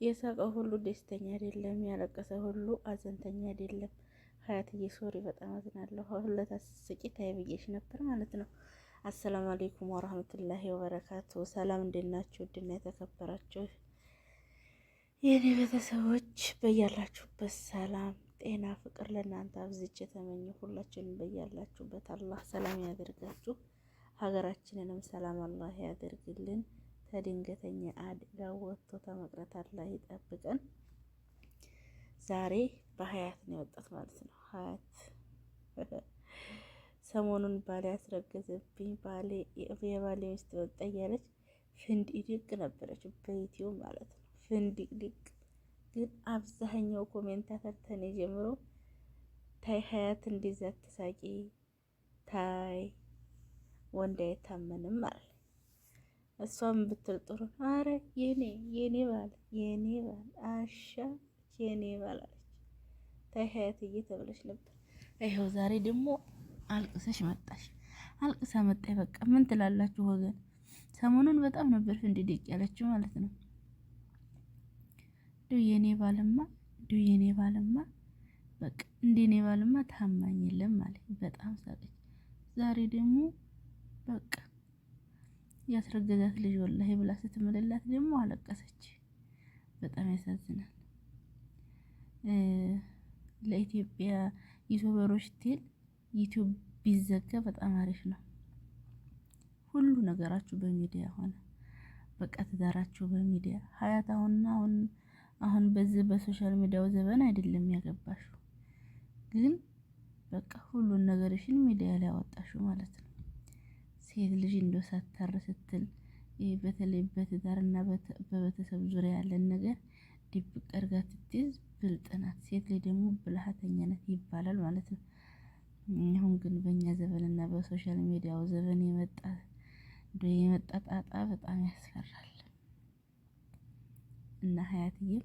የሳቀው ሁሉ ደስተኛ አይደለም፣ ያለቀሰ ሁሉ አዘንተኛ አይደለም። ሀያትዬ ሶሪ፣ በጣም አዝናለሁ። ሁለት አስቂ ታይ ብዬሽ ነበር ማለት ነው። አሰላሙ አለይኩም ወራህመቱላሂ ወበረካቱ። ሰላም እንዴት ናችሁ? ውድና የተከበራችሁ የኔ ቤተሰቦች በያላችሁበት ሰላም፣ ጤና፣ ፍቅር ለእናንተ አብዝቼ ተመኘ። ሁላችንም በያላችሁበት አላህ ሰላም ያደርጋችሁ። ሀገራችንንም ሰላም አላህ ያደርግልን። ከድንገተኛ አደጋ ወጥቶ ተመቅረት አላህ ይጠብቀን። ዛሬ በሀያት ነው የወጣት ማለት ነው። ሀያት ሰሞኑን ባሌ ያስረገዘብኝ የባሌ ሚስት ወጣ እያለች ፍንዲቅ ነበረች በዩቲዩብ ማለት ነው። ፍንዲቅ ግን አብዛኛው ኮሜንታተር ተኔ ጀምሮ ታይ ሀያት እንደዛ ተሳቂ ታይ ወንድ አይታመንም ማለት ነው። እሷም ብትል ጥሩ አረ የኔ ባል አሻ የኔ ባል አለች። ታይ ሀያትዬ ተብለሽ ነበር። ይኸው ዛሬ ደግሞ አልቅሰሽ መጣሽ። አልቅሳ መጣሽ። በቃ ምን ትላላችሁ ወገን? ሰሞኑን በጣም ነበር ፍንድቅ ያለችው ማለት ነው። የኔ ባልማ በቃ እንደኔ ባልማ ታማኝ የለም ማለት በጣም ሳቀች። ዛሬ ደግሞ በቃ ያስረገዛት ልጅ ወላሂ ብላ ስትምልላት ደግሞ አለቀሰች። በጣም ያሳዝናል። ለኢትዮጵያ ዩቲዩበሮች ቴል ዩቲዩብ ቢዘጋ በጣም አሪፍ ነው። ሁሉ ነገራችሁ በሚዲያ ሆነ። በቃ ትዳራችሁ በሚዲያ ሀያት አሁን በዚህ በሶሻል ሚዲያው ዘመን አይደለም ያገባሽው፣ ግን በቃ ሁሉን ነገርሽን ሚዲያ ላይ አወጣሽው ማለት ነው። ሴት ልጅ እንደው ሳታር ስትል በተለይ በትዳርና በቤተሰብ ዙሪያ ያለን ነገር ድብቅ አድርጋ ትትይዝ ብልጥ ናት። ሴት ልጅ ደግሞ ብልሃተኛ ናት ይባላል ማለት ነው። አሁን ግን በእኛ ዘመንና በሶሻል ሚዲያው ዘመን የመጣ ጣጣ በጣም ያስፈራል። እና ሀያትዬም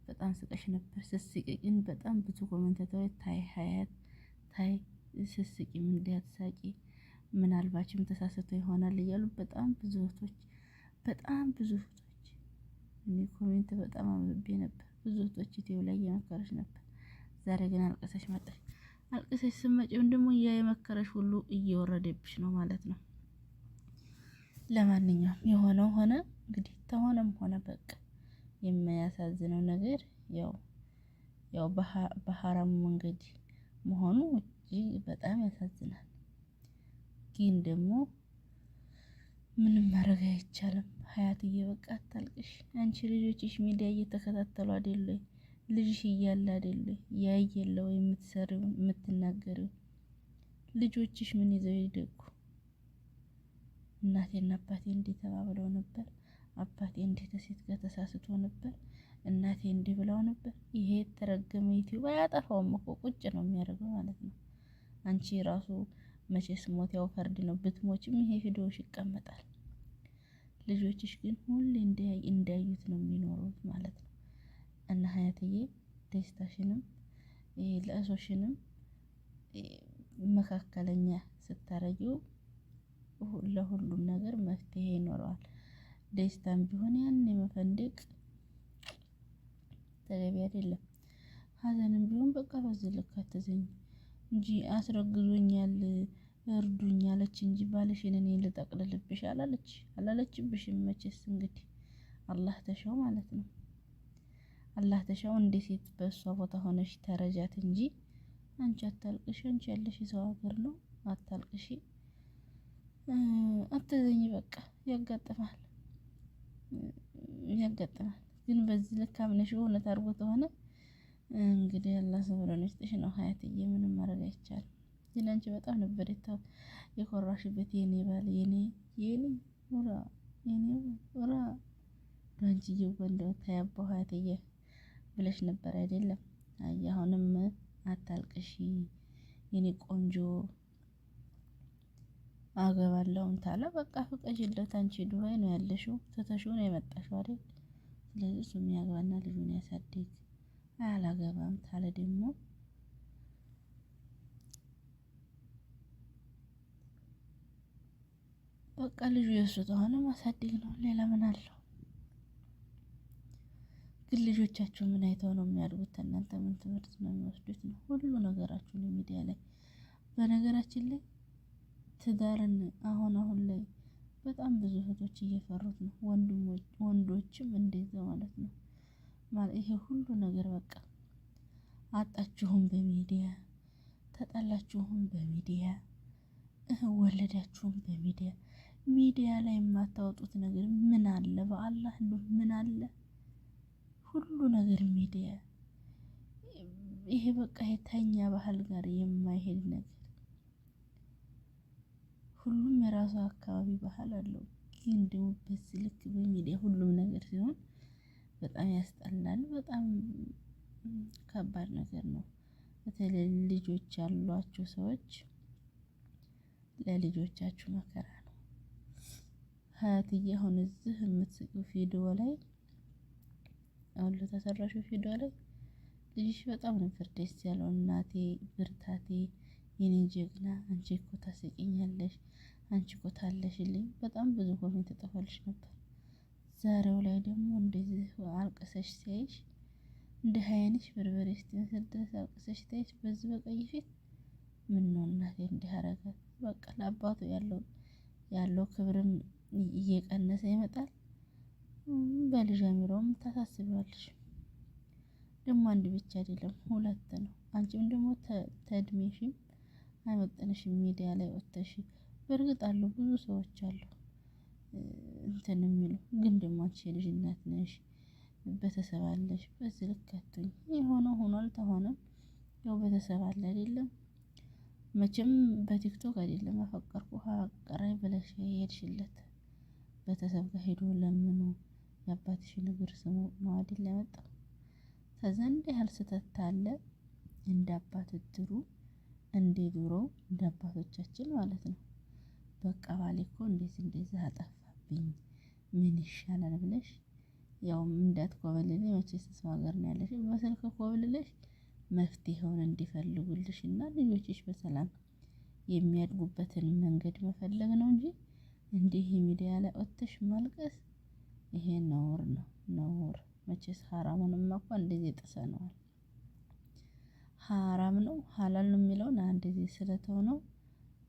በጣም ስቀሽ ነበር። ስስቂ ግን በጣም ብዙ ኮሜንታተሮች ታይ ሀያት ታይ ስስቂ ምን እንዳትሳቂ ምናልባችም ተሳስቶ ይሆናል እያሉ በጣም ብዙ እህቶች እኔ ኮሜንት በጣም አንብቤ ነበር። ብዙ እህቶች ኢትዮው ላይ እየመከረች ነበር። ዛሬ ግን አልቀሰሽ መጣሽ። አልቀሰሽ ስመጪም ደግሞ የመከረሽ ሁሉ እየወረደብሽ ነው ማለት ነው። ለማንኛውም የሆነው ሆነ እንግዲህ ተሆነም ሆነ በቃ የሚያሳዝነው ነገር ያው በሐራም መንገድ መሆኑ እጅግ በጣም ያሳዝናል። ግን ደግሞ ምንም ማድረግ አይቻልም። ሀያትዬ በቃ አታልቅሽ። አንቺ ልጆችሽ ሚዲያ እየተከታተሉ አይደለ? ልጅሽ እያለ አይደለ ያየለው የምትሰሪው የምትናገሪው? ልጆችሽ ምን ይዘው ይደጉ? እናቴና አባቴ እንዲህ ተባብለው ነበር፣ አባቴ እንዲህ ከሴት ጋር ተሳስቶ ነበር፣ እናቴ እንዲህ ብለው ነበር። ይሄ የተረገመ ዩቲዩብ አያጠፋውም እኮ ቁጭ ነው የሚያደርገው ማለት ነው። አንቺ ራሱ መቼስ ሞት ያው ፈርድ ነው። ብትሞችም ይሄ ቪዲዮሽ ይቀመጣል። ልጆችሽ ግን ሁሌ እንዳዩት ነው የሚኖሩት ማለት ነው። እና ሀያትዬ ደስታሽንም ለእሶሽንም መካከለኛ ስታረጊው ለሁሉም ነገር መፍትሄ ይኖረዋል። ደስታም ቢሆን ያን የመፈንደቅ ተገቢ አይደለም። ሀዘንም ቢሆን በቃ በዚህ ልክ አትዘኝ እንጂ አስረግዞኛል እርዱኝ አለች እንጂ ባልሽን እኔ ልጠቅልልብሽ አላለችብሽም። መቼስ እንግዲህ አላህ ተሻው ማለት ነው። አላህ ተሻው እንደ ሴት በእሷ ቦታ ሆነሽ ተረጃት እንጂ አንቺ አታልቅሽ። አንቺ ያለሽ የሰው ሀገር ነው። አታልቅሽ፣ አትዘኝ። በቃ ያጋጥማል። ግን በዚህ ልክ አምነሽ እውነት አድርጎ ተሆነ እንግዲህ አላህ ሰብረን ይስጥሽ ነው ሀያትዬ። ምንም ማድረግ አይቻልም። ግን አንቺ በጣም ነበር የኮራሽበት የኔ ባል ወራ አንቺዬው እንደው ታያባው ሀያትዬ ብለሽ ነበር አይደለም? አይ አሁንም አታልቅሺ የኔ ቆንጆ። አገባለሁም ታለ በቃ ፍቀጅለት። አንቺ ዱባይ ነው ያለሽው፣ ትተሽው ነው የመጣሽው አይደል? ስለዚህ እሱ የሚያገባና ልጁን ያሳድግ። አላገባም ታለ ደግሞ በቃ ልጁ የእሱ ተሆነ ማሳደግ ነው። ሌላ ምን አለው? ግን ልጆቻችሁ ምን አይተው ነው የሚያድጉት? እናንተ ምን ትምህርት ነው የሚወስዱት? ነው ሁሉ ነገራችሁን ሚዲያ ላይ። በነገራችን ላይ ትዳርን አሁን ላይ በጣም ብዙ እህቶች እየፈሩት ነው፣ ወንዶችም እንደዛ ማለት ነው። ይሄ ሁሉ ነገር በቃ አጣችሁም በሚዲያ ተጣላችሁም በሚዲያ ወለዳችሁም በሚዲያ። ሚዲያ ላይ የማታወጡት ነገር ምን አለ? በአላህ እንደው ምን አለ? ሁሉ ነገር ሚዲያ። ይሄ በቃ የተኛ ባህል ጋር የማይሄድ ነገር። ሁሉም የራሱ አካባቢ ባህል አለው፣ ግን ደግሞ በዚህ ልክ በሚዲያ ሁሉም ነገር ሲሆን በጣም ያስጠላል። በጣም ከባድ ነገር ነው። በተለይ ልጆች ያሏቸው ሰዎች ለልጆቻችሁ መከራ ነው። ሀያትዬ አሁን እዚህ የምትስቂው ቪዲዮ ላይ አሁን ለተሰራሽው ቪዲዮ ላይ ልጅሽ በጣም ነበር ደስ ያለው። እናቴ ብርታቴ፣ የኔ ጀግና፣ አንቺ እኮ ታስቂኛለሽ፣ አንቺ እኮ ታለሽልኝ፣ በጣም ብዙ ኮሜንት ተጠፋልሽ ነበር። ዛሬው ላይ ደግሞ እንደዚህ አልቀሰሽ ሲያይሽ እንደ ሀያንሽ በርበሬ ስትመስል ድረስ አልቀሰሽ ሲያይሽ በዚህ በቀይ ፊት ምን ነው እናቴ እንዲህ አረጋት። በቃ ለአባቱ ያለው ክብርም እየቀነሰ ይመጣል። በልጅ አሚሮም ታሳስቢዋለሽ። ደግሞ አንድ ብቻ አይደለም ሁለት ነው። አንቺም ደግሞ ተድሜሽም አይመጥንሽም ሚዲያ ላይ ወጥተሽ። በእርግጥ አሉ ብዙ ሰዎች አሉ እንትን የሚሉ፣ ግን ደግሞ አንቺ የልጅ እናት ነሽ፣ ቤተሰብ አለሽ። በዚህ ልክ አትሁኝ። የሆነው ሆኗል፣ ተሆነም ያው ቤተሰብ አለ አይደለም። መቼም በቲክቶክ አይደለም አፈቀርኩ አቀራይ ብለሽ የሄድሽለት ቤተሰብ ጋር ሄዶ ለምኑ የአባትሽን እግር ስሙ ነው አይደል ያመጣው። ከዛ እንዲህ ያህል ስህተት አለ። እንደ አባት እድሩ እንደ ዱሮ እንደ አባቶቻችን ማለት ነው። በቃ ባሌ እኮ እንደዚህ አጠፋብኝ ምን ይሻላል ብለሽ ያው እንዳትኮበልልኝ፣ መቼስ ሰው ሀገር ነው ያለሽ። በስልክ ኮብልለሽ መፍትሄውን እንዲፈልጉልሽ እና ልጆችሽ በሰላም የሚያድጉበትን መንገድ መፈለግ ነው እንጂ እንዲህ ሚዲያ ላይ ወጥተሽ ማልቀስ ይሄ ነውር ነው፣ ነውር። መቼስ ሐራሙንማ እኮ እንደዚህ ጥሰነዋል። ሐራም ነው ሐላል ነው የሚለውን አንድ ጊዜ ስለተው ነው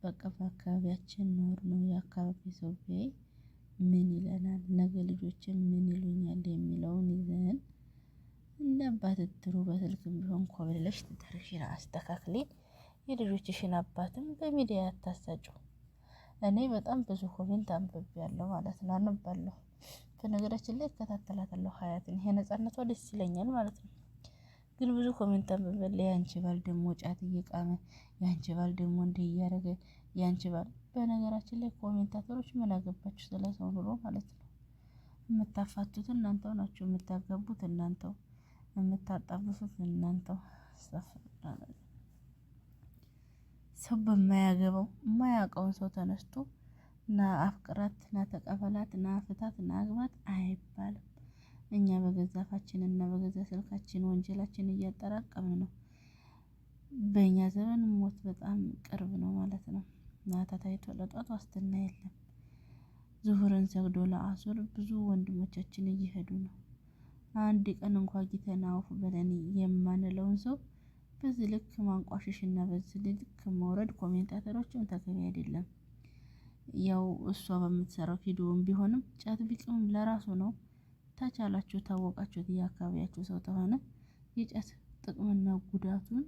በቃ በአካባቢያችን ኖር ነው። የአካባቢ ሰው ቢያይ ምን ይለናል፣ ነገ ልጆችን ምን ይሉኛል የሚለውን ይዘን እንደ አባት እድሩ በስልክም ቢሆን ኮብልለሽ ትዳርሽን አስተካክሊ። የልጆችሽን አባትም በሚዲያ አታሳጩ። እኔ በጣም ብዙ ኮሜንት አንብቤያለሁ ማለት ነው፣ አነባለሁ። በነገራችን ላይ እከታተላታለሁ ሀያትን፣ ይሄ ነፃነቷ ደስ ይለኛል ማለት ነው። ግን ብዙ ኮሜንት አንብቤያለሁ። ያንቺ ባል ደግሞ ጫት እየቃመ፣ ያንቺ ባል ደግሞ እንዲህ እያደረገ፣ ያንቺ ባል። በነገራችን ላይ ኮሜንታተሮች ምን አገባችሁ ስለ ሰው ኑሮ ማለት ነው። የምታፋቱት እናንተው ናችሁ፣ የምታገቡት እናንተው፣ የምታጣብሱት እናንተው። ሰው በማያገባው የማያውቀውን ሰው ተነስቶ ና አፍቅራት፣ ና ተቀበላት፣ ና ፍታት፣ ና አግባት አይባልም። እኛ በገዛ አፋችን እና በገዛ ስልካችን ወንጀላችን እያጠራቀምን ነው። በእኛ ዘመን ሞት በጣም ቅርብ ነው ማለት ነው። ማታ ታይቶ ለጧት ዋስትና የለም። ዙሁርን ሰግዶ ለአሱር ብዙ ወንድሞቻችን እየሄዱ ነው። አንድ ቀን እንኳን ጊተና አውፍ በለን የማንለውን ሰው በዚህ ልክ ማንቋሽሽ እና በዚህ ልክ መውረድ ኮሜንታተሮችም ተገቢ አይደለም። ያው እሷ በምትሰራው ቪዲዮም ቢሆንም ጫት ቢቅም ለራሱ ነው። ታቻላችሁ ታወቃችሁት የአካባቢያችሁ ሰው ተሆነ የጫት ጥቅምና ጉዳቱን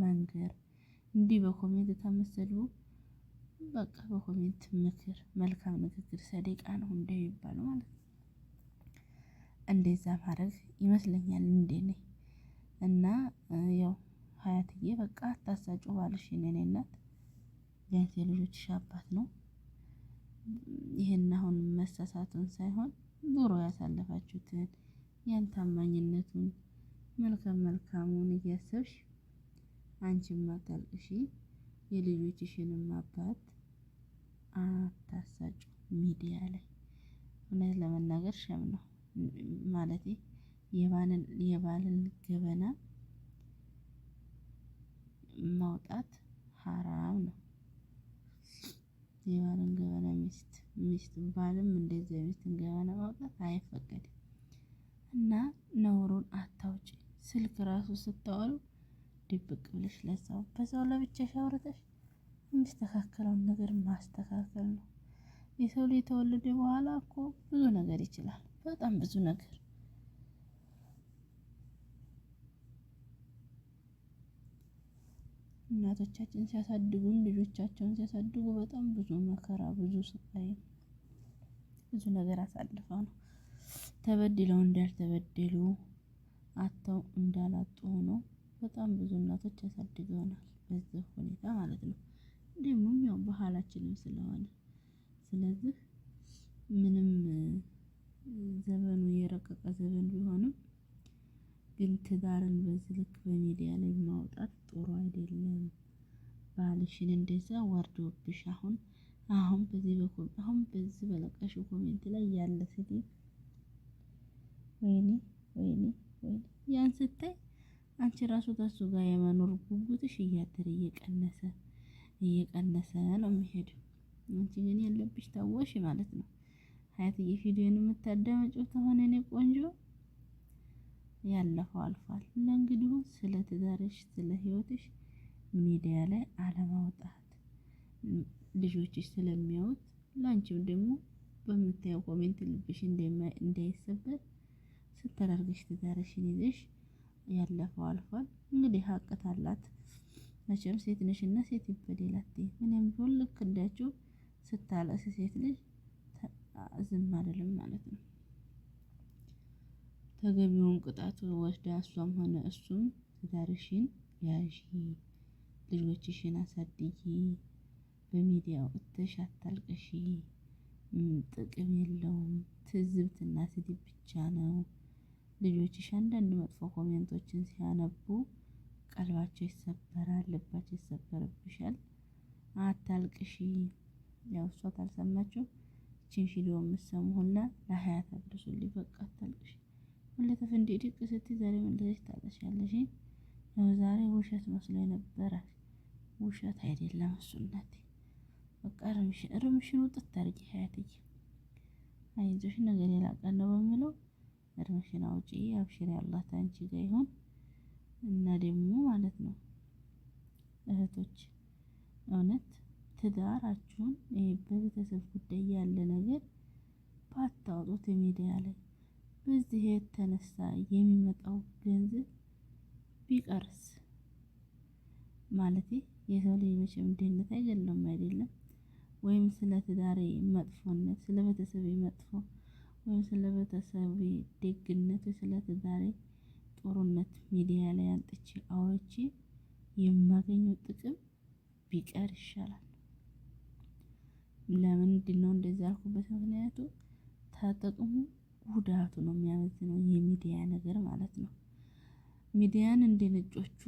መንገር። እንዲህ በኮሜንት ተመሰሉ በቃ በኮሜንት ምክር፣ መልካም ንግግር ሰደቃ ነው እንደሚባለው ማለት ነው። እንደዛ ማድረግ ይመስለኛል እንደኔ። እና ያው ሀያትዬ በቃ አታሳጩ ባልሽን፣ የኔ እናት ቢያንስ የልጆችሽ አባት ነው። ይሄን አሁን መሳሳቱን ሳይሆን ኑሮ ያሳለፋችሁትን ያን ታማኝነቱን መልካሙን እያሰብሽ አንቺም አታልቅሺ፣ የልጆችሽንም አባት አታሳጩ ሚዲያ ላይ። እውነት ለመናገር ሸም ነው ማለቴ የባልን ገበና ማውጣት ሐራም ነው። የባልን ገበና ሚስት ባልም እንደዚህ ሚስትን ገበና ማውጣት አይፈቀድም። እና ነውሩን አታውጪ። ስልክ ራሱ ስታወሉ ድብቅ ብለሽ ለዛው በዛው ለብቻሽ አውርተሽ የሚስተካከለውን ነገር ማስተካከል ነው። የሰው ልጅ የተወለደ በኋላ እኮ ብዙ ነገር ይችላል፣ በጣም ብዙ ነገር። እናቶቻችን ሲያሳድጉን ልጆቻቸውን ሲያሳድጉ በጣም ብዙ መከራ፣ ብዙ ስቃይ፣ ብዙ ነገር አሳልፈው ነው ተበድለው እንዳልተበደሉ አጥተው እንዳላጡ ሆነው በጣም ብዙ እናቶች ያሳድገውናል በዚህ ሁኔታ ማለት ነው። ደግሞም ያው ባህላችንም ስለሆነ ስለዚህ ምንም ዘመኑ የረቀቀ ዘመን ቢሆንም ግን ትዳርን በዚህ ልክ በሚዲያ ላይ ማውጣት ጥሩ አይደለም። ባልሽን እንደዛ ወርዶብሽ አሁን በዚህ በለቀሽው ኮሜንት ላይ ያለ ስድብ ወይኔ ወይኔ ወይኔ! ያን ስታይ አንቺ ራሱ ተሱ ጋር የመኖር ጉጉትሽ እያደረ እየቀነሰ ነው የሚሄደው። አንቺ ግን ያለብሽ ታወሽ ማለት ነው። ሀያትዬ ቪዲዮን የምታዳመጪው ከሆነ እኔ ቆንጆ ያለፈው አልፏል። ለእንግዲሁ ስለ ትዳርሽ ስለ ህይወትሽ ሚዲያ ላይ አለማውጣት ልጆችሽ ስለሚያዩት ላንቺም ደግሞ በምታየው ኮሜንት ልብሽ እንዳይሰበር ስተራርገሽ ትዳርሽን ይዘሽ ያለፈው አልፏል። እንግዲህ ሀቅት አላት መቼም ሴት ነሽና ሴት ይበደላት። ምንም ቢሆን ልክ እንዳችሁ ስታለቅስ ሴት ልጅ ዝም አይደለም ማለት ነው። ተገቢውን ቅጣት ወስዳ እሷም ሆነ እሱም ትዳርሽን ያዢ፣ ልጆችሽን አሳድጊ፣ በሚዲያ ወጥተሽ አታልቅሺ። ጥቅም የለውም። ትዝብትና ስድብ ብቻ ነው። ልጆችሽ አንዳንድ መጥፎ ኮሜንቶችን ሲያነቡ ቀልባቸው ይሰበራል፣ ልባቸው ይሰበርብሻል። አታልቅሺ። ያው እሷ ታልሰማችሁ እቺን ቪዲዮ የምትሰሙ ሁላ ለሀያት አድርሱልኝ። በቃ አታልቅሺ። ሁሌ ተፈንዲቅ ስትይ ዛሬ መለሰሽ ታለቅሻለሽ። ያው ዛሬ ውሸት መስሎ ነበረ፣ ውሸት አይደለም እሱ እናቴ። በቃ እርምሽን ውጥት አድርጊ ሀያትዬ። አይዞሽ ነገር የላቀን ነው በሚለው እርምሽን አውጪ። አብሽሪ፣ አላህ ታንቺ ጋር ይሁን። እና ደግሞ ማለት ነው እህቶች እውነት ትዳራችሁን በቤተሰብ ጉዳይ ያለ ነገር ባታወጡት ሚዲያ ላይ በዚህ የተነሳ የሚመጣው ገንዘብ ቢቀርስ ማለት የሰው ልጅ መቼም ድህነት አይገለም አይደለም። ወይም ስለ ትዳሬ መጥፎነት ስለ ቤተሰቤ መጥፎ ወይም ስለ ቤተሰቤ ደግነት ስለ ትዳሬ ጥሩነት ሚዲያ ላይ አንጥቼ አውርቼ የማገኘው ጥቅም ቢቀር ይሻላል። ለምንድነው እንደዚህ ያልኩበት ምክንያቱ ተጠቅሙ ጉዳቱ ነው የሚያመዝነው የሚዲያ ነገር ማለት ነው። ሚዲያን እንደ ነጮቹ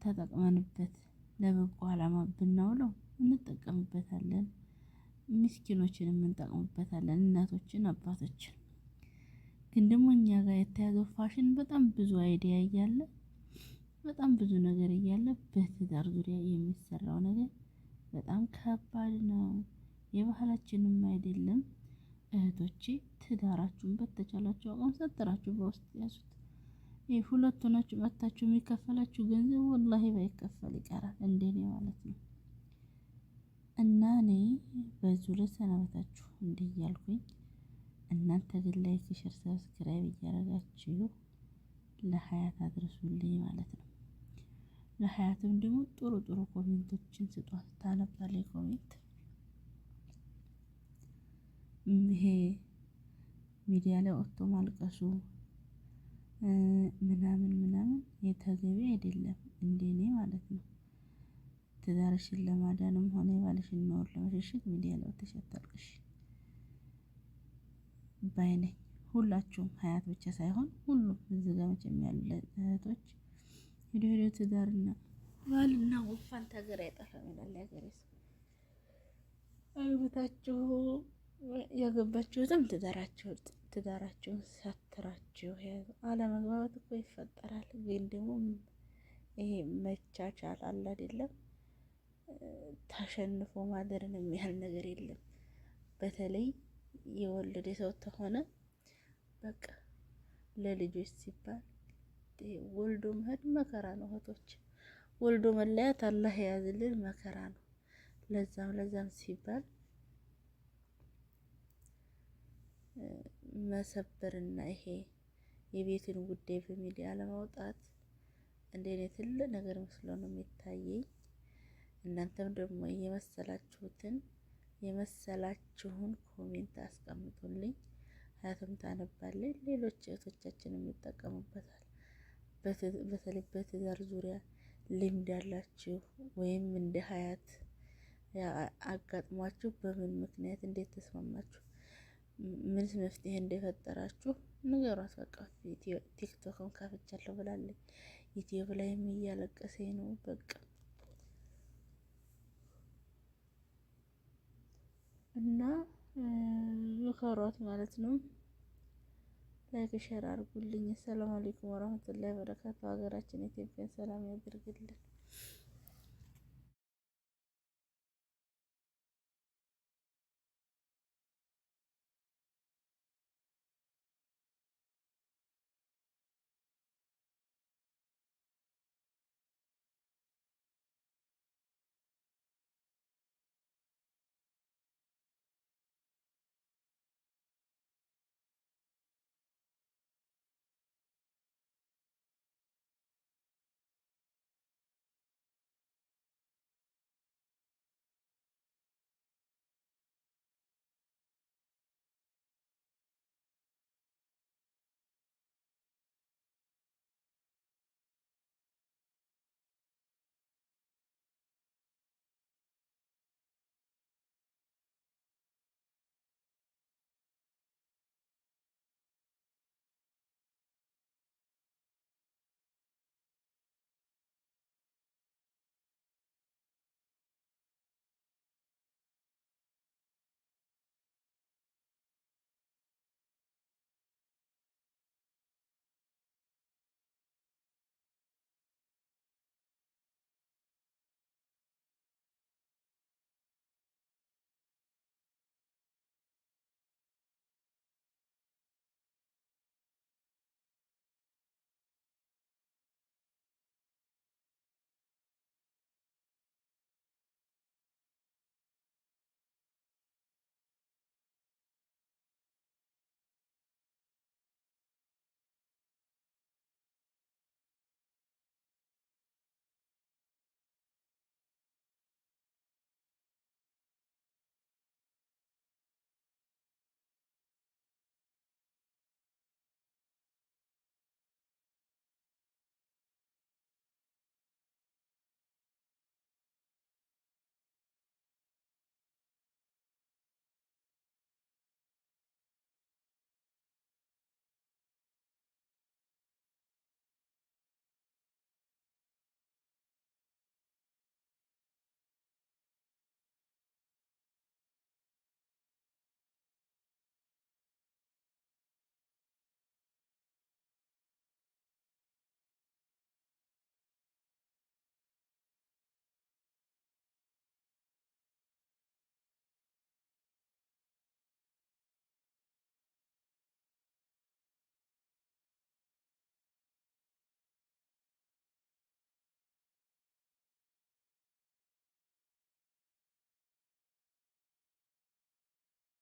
ተጠቅመንበት ለበጎ ዓላማ ብናውለው እንጠቀምበታለን። ምስኪኖችንም እንጠቅምበታለን፣ እናቶችን አባቶችን። ግን ደግሞ እኛ ጋር የተያዘው ፋሽን በጣም ብዙ አይዲያ እያለ በጣም ብዙ ነገር እያለ በትዳር ዙሪያ የሚሰራው ነገር በጣም ከባድ ነው። የባህላችንም አይደለም። እህቶቼ ትዳራችሁን በተቻላችሁ አቋም ሰጥራችሁ በውስጥ ያዙት። ሁለቱ ናችሁ መታችሁ የሚከፈላችሁ ገንዘብ ወላሂ ባይከፈል ይቀራል እንደኔ ማለት ነው። እና እኔ በዚሁ ልሰናበታችሁ እንዲህ እያልኩኝ እናንተ ግን ላይክ፣ ሼር፣ ሰብስክራይብ እያደረጋችሁ ለሀያት አድርሱልኝ ማለት ነው። ለሀያትም ደግሞ ጥሩ ጥሩ ኮሜንቶችን ስጧት። ታነባለች ኮሜንት። ይሄ ሚዲያ ላይ ወጥቶ ማልቀሱ ምናምን የተገቢ አይደለም እንደኔ ማለት ነው። ትዳርሽን ለማዳንም ሆነ የባልሽን ነውር ለመሸሸግ ሚዲያ ላይ ወጥተሽ አታልቅሽ ባይ ነኝ። ሁላችሁም ሀያት ብቻ ሳይሆን ሁሉም እዚህ ጋር መቼም ያለ እህቶች ሄዶ ትዳርና ባልና ጉንፋን ታገር አይጠፋም ይላል ያገሬ ሰው። አግብታችሁ ያገባችሁትም ትዳራችሁን ሰትራችሁ ያዙ። አለመግባባት እኮ ይፈጠራል፣ ግን ደግሞ ይሄ መቻቻል አለ አይደለም። ታሸንፎ ማደርን የሚያህል ነገር የለም። በተለይ የወለደ ሰው ተሆነ በቃ ለልጆች ሲባል ወልዶ መሄድ መከራ ነው እህቶች። ወልዶ መለያት አላህ የያዝልን መከራ ነው። ለዛም ሲባል መሰበርና ይሄ የቤትን ጉዳይ በሚዲያ ለማውጣት እንደኔ ትልቅ ነገር መስሎ ነው የሚታየኝ። እናንተም ደግሞ የመሰላችሁን ኮሜንት አስቀምጡልኝ። ሀያትም ታነባለች፣ ሌሎች እህቶቻችንም ይጠቀሙበታል። በተለይ በትዳር ዙሪያ ልምድ ያላችሁ ወይም እንደ ሀያት አጋጥሟችሁ በምን ምክንያት እንዴት ተስማማችሁ፣ ምን መፍትሄ እንደፈጠራችሁ ንገሯት። በቃ ቲክቶክም ከፍቻለሁ ብላለች። ዩቲዩብ ላይም እያለቀሰኝ ነው። በቃ እና ምከሯት ማለት ነው። ላይክ ሼር አድርጉልኝ። ሰላም አለይኩም ወራህመቱላሂ ወበረካቱ። ሀገራችን ኢትዮጵያን ሰላም ያድርግልን።